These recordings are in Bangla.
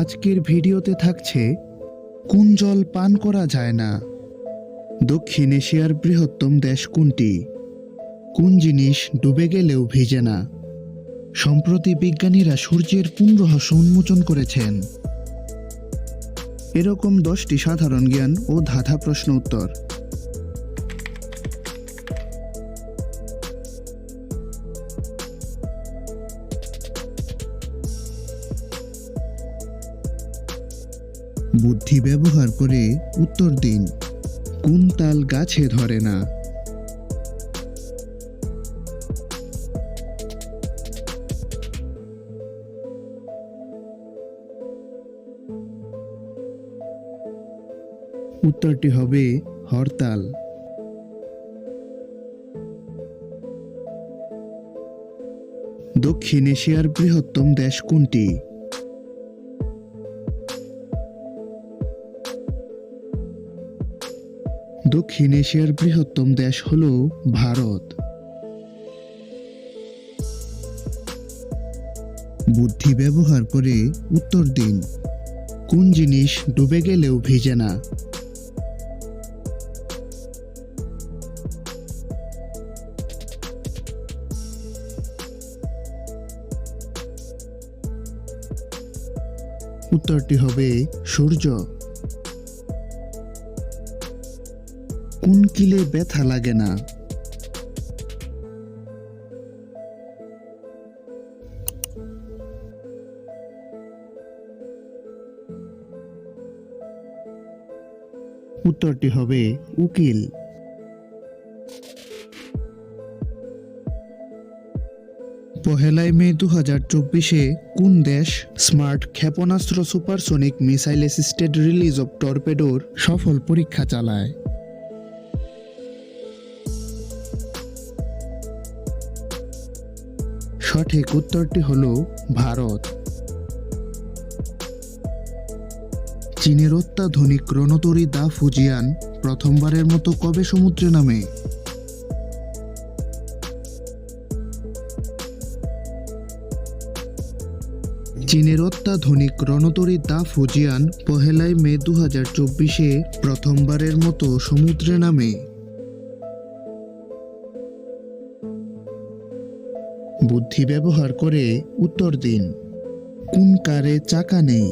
আজকের ভিডিওতে থাকছে কোন জল পান করা যায় না, দক্ষিণ এশিয়ার বৃহত্তম দেশ কোনটি, কোন জিনিস ডুবে গেলেও ভিজে না। সম্প্রতি বিজ্ঞানীরা সূর্যের কোন রহস্য উন্মোচন করেছেন। এরকম 10টি সাধারণ জ্ঞান ও ধাঁধা প্রশ্ন উত্তর। বুদ্ধি ব্যবহার করে উত্তর দিন। কোন তাল গাছে ধরে না? উত্তরটি হবে হরতাল। দক্ষিণ এশিয়ার বৃহত্তম দেশ কোনটি? দক্ষিণ এশিয়ার বৃহত্তম দেশ হল ভারত। বুদ্ধি ব্যবহার করে উত্তর দিন। কোন জিনিস ডুবে গেলেও ভিজে না? উত্তরটি হবে সূর্য। কোন কিলে ব্যথা লাগে না? উত্তরটি হবে উকিল। পহেলাই মে 2024-এ কোন দেশ স্মার্ট ক্ষেপণাস্ত্র supersonic missile assisted release of টর্পেডোর সফল পরীক্ষা চালায়? সঠিক উত্তরটি হল ভারত। চীনের অত্যাধুনিক রণতরী দা ফুজিয়ান প্রথমবারের মতো কবে সমুদ্রে নামে? চীনের অত্যাধুনিক রণতরী দা ফুজিয়ান পহেলাই মে 2024-এ প্রথমবারের মতো সমুদ্রে নামে। বুদ্ধি ব্যবহার করে উত্তর দিন। কোন কারে চাকা নেই?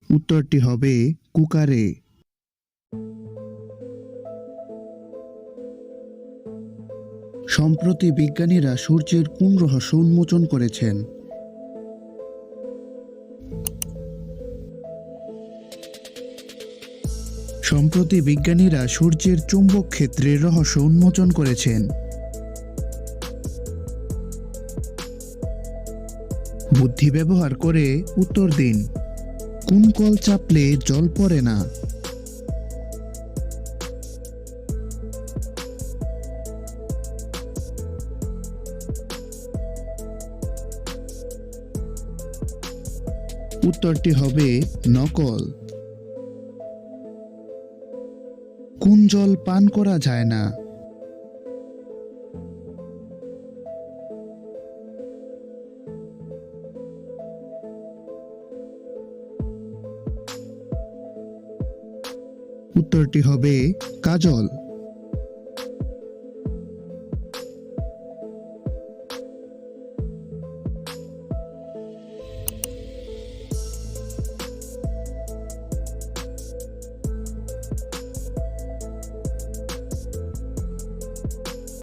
উত্তরটি হবে কুকারে। সম্প্রতি বিজ্ঞানীরা সূর্যের কোন রহস্য উন্মোচন করেছেন? সম্প্রতি বিজ্ঞানীরা সূর্যের চৌম্বক ক্ষেত্রের রহস্য উন্মোচন করেছেন। বুদ্ধি ব্যবহার করে উত্তর দিন। কোন কল চাপলে জল পড়ে না? উত্তরটি হবে নকল। কোন জল পান করা যায় না? উত্তরটি হবে কাজল।